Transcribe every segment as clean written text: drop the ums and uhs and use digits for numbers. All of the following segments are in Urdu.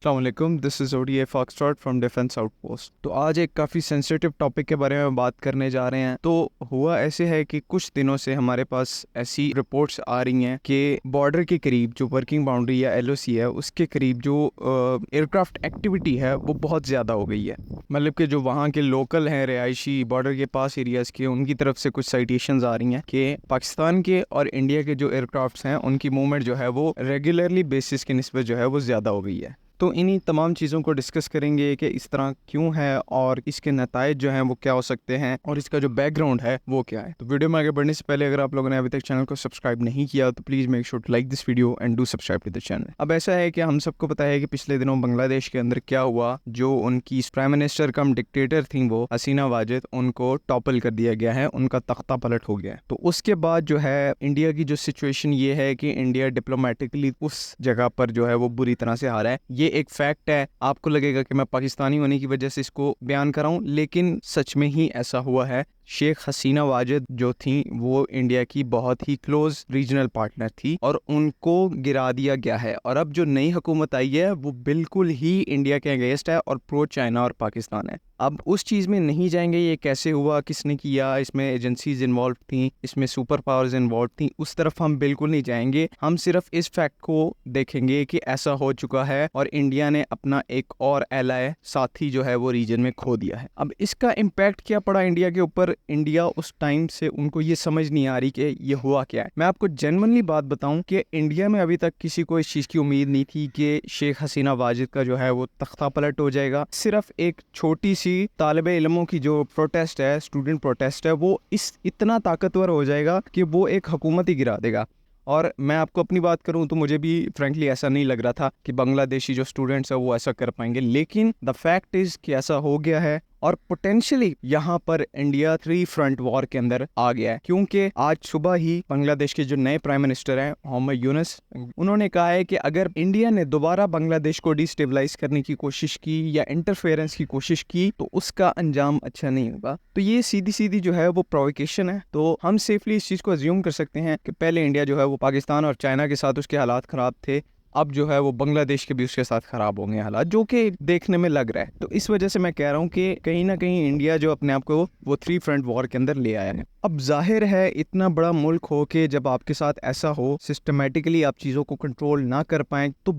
السلام علیکم، this is ODA foxtrot from defence outpost. تو آج ایک کافی سینسیٹیو ٹاپک کے بارے میں بات کرنے جا رہے ہیں۔ تو ہوا ایسے ہے کہ کچھ دنوں سے ہمارے پاس ایسی رپورٹس آ رہی ہیں کہ بارڈر کے قریب جو ورکنگ باؤنڈری یا LOC ہے اس کے قریب جو ایئر کرافٹ ایکٹیویٹی ہے وہ بہت زیادہ ہو گئی ہے۔ مطلب کہ جو وہاں کے لوکل ہیں، رہائشی بارڈر کے پاس ایریاز کے، ان کی طرف سے کچھ سائٹیشنز آ رہی ہیں کہ پاکستان کے اور انڈیا کے جو ایئر کرافٹس ہیں ان کی موومنٹ جو ہے وہ ریگولرلی بیسس کی نسبت جو ہے وہ زیادہ ہو گئی ہے۔ تو انہی تمام چیزوں کو ڈسکس کریں گے کہ اس طرح کیوں ہے اور اس کے نتائج جو ہیں وہ کیا ہو سکتے ہیں اور اس کا جو بیک گراؤنڈ ہے وہ کیا ہے۔ تو ویڈیو میں آگے بڑھنے سے پہلے اگر آپ لوگوں نے ابھی تک چینل کو سبسکرائب نہیں کیا تو please make sure to like this video and do subscribe to the channel. اب ایسا ہے کہ ہم سب کو پتہ ہے کہ پچھلے دنوں بنگلہ دیش کے اندر کیا ہوا، جو ان کی پرائم منسٹر کم ڈکٹیٹر تھیں وہ حسینہ واجد، ان کو ٹاپل کر دیا گیا ہے، ان کا تختہ پلٹ ہو گیا ہے۔ تو اس کے بعد جو ہے انڈیا کی جو سچویشن یہ ہے کہ انڈیا ڈپلومیٹکلی اس جگہ پر جو ہے وہ بری طرح سے ہارا ہے۔ یہ ایک فیکٹ ہے، آپ کو لگے گا کہ میں پاکستانی ہونے کی وجہ سے اس کو بیان کر رہا ہوں، لیکن سچ میں ہی ایسا ہوا ہے۔ شیخ حسینہ واجد جو تھیں وہ انڈیا کی بہت ہی کلوز ریجنل پارٹنر تھی اور ان کو گرا دیا گیا ہے، اور اب جو نئی حکومت آئی ہے وہ بالکل ہی انڈیا کے اگینسٹ ہے اور پرو چائنا اور پاکستان ہے۔ اب اس چیز میں نہیں جائیں گے یہ کیسے ہوا، کس نے کیا، اس میں ایجنسیز انوالو تھیں، اس میں سپر پاورز انوالو تھیں، اس طرف ہم بالکل نہیں جائیں گے۔ ہم صرف اس فیکٹ کو دیکھیں گے کہ ایسا ہو چکا ہے اور انڈیا نے اپنا ایک اور ایلائے ساتھی جو ہے وہ ریجن میں کھو دیا ہے۔ اب اس کا امپیکٹ کیا پڑا انڈیا کے اوپر؟ انڈیا اس ٹائم سے ان کو یہ سمجھ نہیں آ رہی کہ یہ ہوا کیا ہے۔ میں آپ کو جینوئنلی بات بتاؤں کہ انڈیا میں ابھی تک کسی کو اس چیز کی امید نہیں تھی کہ شیخ حسینہ واجد کا جو ہے وہ تختہ پلٹ ہو جائے گا۔ صرف ایک چھوٹی سی طالب علموں کی جو پروٹیسٹ ہے، اسٹوڈنٹ پروٹیسٹ ہے، وہ اتنا طاقتور ہو جائے گا کہ وہ ایک حکومت ہی گرا دے گا۔ اور میں آپ کو اپنی بات کروں تو مجھے بھی فرینکلی ایسا نہیں لگ رہا تھا کہ بنگلہ دیشی جو اسٹوڈنٹس ہیں وہ ایسا کر پائیں گے، لیکن دا فیکٹ از کہ ایسا ہو گیا ہے اور پوٹینشلی یہاں پر انڈیا 3 فرنٹ وار کے اندر آ گیا ہے، کیونکہ آج صبح ہی بنگلہ دیش کے جو نئے پرائم منسٹر ہیں محمد یونس، انہوں نے کہا ہے کہ اگر انڈیا نے دوبارہ بنگلہ دیش کو ڈی اسٹیبلائز کرنے کی کوشش کی یا انٹرفیئرنس کی کوشش کی تو اس کا انجام اچھا نہیں ہوگا۔ تو یہ سیدھی جو ہے وہ پرووکیشن ہے۔ تو ہم سیفلی اس چیز کو ازیوم کر سکتے ہیں کہ پہلے انڈیا جو ہے وہ پاکستان اور چائنا کے ساتھ اس کے حالات خراب تھے، اب جو ہے وہ بنگلہ دیش کے بھی اس کے ساتھ خراب ہوں گے حالات، جو کہ دیکھنے میں لگ رہا ہے۔ تو اس وجہ سے میں کہہ رہا ہوں کہ کہیں نہ کہیں انڈیا جو اپنے آپ کو وہ 3 فرنٹ وار کے اندر لے آیا ہے۔ اب ظاہر ہے اتنا بڑا ملک ہو کے جب آپ کے ساتھ ایسا ہو، سسٹمیٹکلی آپ چیزوں کو کنٹرول نہ کر پائیں، تو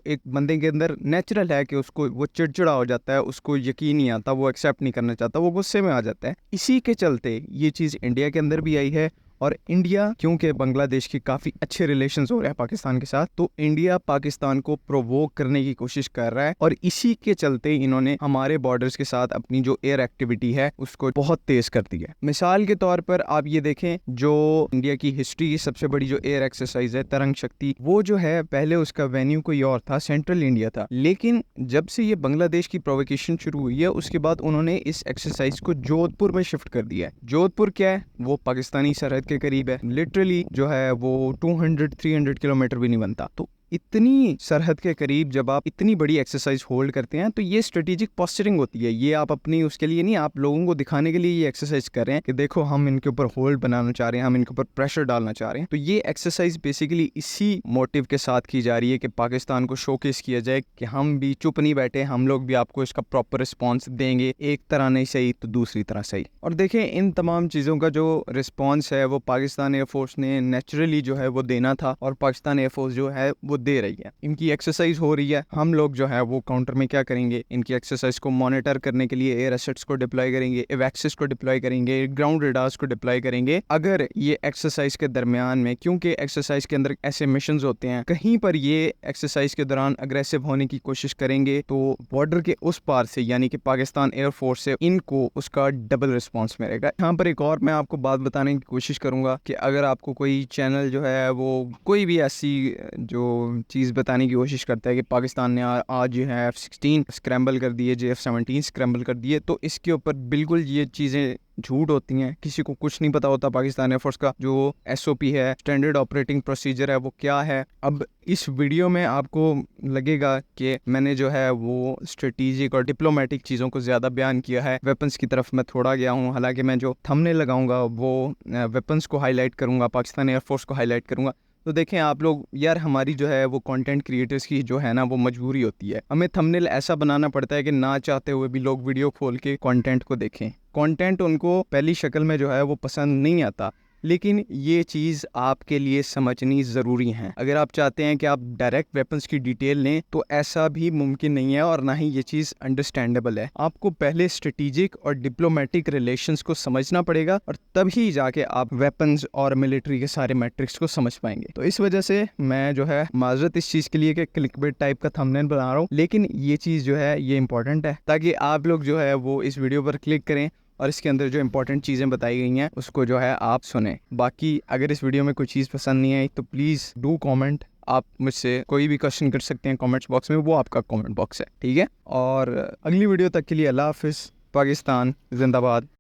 ایک بندے کے اندر نیچرل ہے کہ اس کو وہ چڑچڑا ہو جاتا ہے، اس کو یقین نہیں آتا، وہ ایکسیپٹ نہیں کرنا چاہتا، وہ غصے میں آ جاتا ہے۔ اسی کے چلتے یہ چیز انڈیا کے اندر بھی آئی ہے، اور انڈیا کیونکہ بنگلہ دیش کی کافی اچھے ریلیشنز ہو رہے ہیں پاکستان کے ساتھ، تو انڈیا پاکستان کو پروووک کرنے کی کوشش کر رہا ہے، اور اسی کے چلتے انہوں نے ہمارے بارڈرز کے ساتھ اپنی جو ایئر ایکٹیویٹی ہے اس کو بہت تیز کر دی ہے۔ مثال کے طور پر آپ یہ دیکھیں، جو انڈیا کی ہسٹری کی سب سے بڑی جو ایئر ایکسرسائز ہے ترنگ شکتی، وہ جو ہے پہلے اس کا وینیو کوئی اور تھا، سینٹرل انڈیا تھا، لیکن جب سے یہ بنگلہ دیش کی پرووکیشن شروع ہوئی ہے اس کے بعد انہوں نے اس ایکسرسائز کو جودھ پور میں شفٹ کر دیا ہے۔ جودھ پور کیا ہے؟ وہ پاکستانی سرحد کے قریب ہے، لٹرلی جو ہے وہ 200-300 کلومیٹر بھی نہیں بنتا۔ تو اتنی سرحد کے قریب جب آپ اتنی بڑی ایکسرسائز ہولڈ کرتے ہیں تو یہ اسٹریٹجک پوسچرنگ ہوتی ہے، یہ آپ اپنی اس کے لیے نہیں، آپ لوگوں کو دکھانے کے لیے یہ ایکسرسائز کر رہے ہیں کہ دیکھو ہم ان کے اوپر ہولڈ بنانا چاہ رہے ہیں، ہم ان کے اوپر پریشر ڈالنا چاہ رہے ہیں۔ تو یہ ایکسرسائز بیسیکلی اسی موٹیو کے ساتھ کی جا رہی ہے کہ پاکستان کو شوکیس کیا جائے کہ ہم بھی چپ نہیں بیٹھے، ہم لوگ بھی آپ کو اس کا پراپر رسپانس دیں گے، ایک طرح نہیں صحیح تو دوسری طرح صحیح۔ اور دیکھیں ان تمام چیزوں کا جو رسپانس ہے وہ پاکستان ایئر فورس نے نیچرلی جو ہے وہ دینا تھا، اور پاکستان ایئر فورس جو ہے وہ دے رہی ہے۔ ان کی ایکسرسائز ہو رہی ہے، ہم لوگ جو ہے وہ کاؤنٹر میں کیا کریں گے، ان کی ایکسرسائز کو مانیٹر کرنے کے لیے ایئر ایسٹس کو ڈپلائی کریں گے، ایویکسس کو ڈپلائی کریں گے، گراؤنڈ ریڈارز کو ڈپلائی کریں گے۔ اگر یہ ایکسرسائز کے درمیان میں، کیونکہ ایکسرسائز کے اندر ایسے مشنز ہوتے ہیں، کہیں پر یہ ایکسرسائز کے دوران اگریسو ہونے کی کوشش کریں گے تو بارڈر کے اس پار سے یعنی کہ پاکستان ایئر فورس سے ان کو اس کا ڈبل رسپانس ملے گا۔ یہاں پر ایک اور میں آپ کو بات بتانے کی کوشش کروں گا کہ اگر آپ کو کوئی چینل جو ہے وہ کوئی بھی ایسی جو چیز بتانے کی کوشش کرتا ہے کہ پاکستان نے آج جو ہے F-16 اسکریمبل کر دیے، JF-17 اسکریمبل کر دیے، تو اس کے اوپر بالکل یہ چیزیں جھوٹ ہوتی ہیں، کسی کو کچھ نہیں پتا ہوتا پاکستان ایئر فورس کا جو SOP ہے، اسٹینڈرڈ آپریٹنگ پروسیجر ہے، وہ کیا ہے۔ اب اس ویڈیو میں آپ کو لگے گا کہ میں نے جو ہے وہ اسٹریٹجک اور ڈپلومیٹک چیزوں کو زیادہ بیان کیا ہے، ویپنس کی طرف میں تھوڑا گیا ہوں، حالانکہ میں جو تھمبنیل لگاؤں گا وہ ویپنس کو ہائی لائٹ کروں گا، پاکستان ایئر فورس کو ہائی لائٹ کروں گا۔ تو دیکھیں آپ لوگ یار، ہماری جو ہے وہ کنٹینٹ کریٹرز کی جو ہے نا وہ مجبوری ہوتی ہے، ہمیں تھمبنیل ایسا بنانا پڑتا ہے کہ نہ چاہتے ہوئے بھی لوگ ویڈیو کھول کے کنٹینٹ کو دیکھیں. کنٹینٹ ان کو پہلی شکل میں جو ہے وہ پسند نہیں آتا، لیکن یہ چیز آپ کے لیے سمجھنی ضروری ہے. اگر آپ چاہتے ہیں کہ آپ ڈائریکٹ ویپنز کی ڈیٹیل لیں تو ایسا بھی ممکن نہیں ہے، اور نہ ہی یہ چیز انڈرسٹینڈیبل ہے. آپ کو پہلے اسٹریٹجک اور ڈپلومیٹک ریلیشنز کو سمجھنا پڑے گا، اور تب ہی جا کے آپ ویپنز اور ملٹری کے سارے میٹرکس کو سمجھ پائیں گے. تو اس وجہ سے میں جو ہے معذرت اس چیز کے لیے کہ کلک بیٹ ٹائپ کا تھمبنیل بنا رہا ہوں، لیکن یہ چیز جو ہے یہ امپورٹنٹ ہے تاکہ آپ لوگ جو ہے وہ اس ویڈیو پر کلک کریں اور اس کے اندر جو امپورٹنٹ چیزیں بتائی گئی ہیں اس کو جو ہے آپ سنیں. باقی اگر اس ویڈیو میں کوئی چیز پسند نہیں آئی تو پلیز ڈو کامنٹ. آپ مجھ سے کوئی بھی کوشچن کر سکتے ہیں کامنٹس باکس میں، وہ آپ کا کامنٹ باکس ہے، ٹھیک ہے. اور اگلی ویڈیو تک کے لیے اللہ حافظ. پاکستان زندہ باد.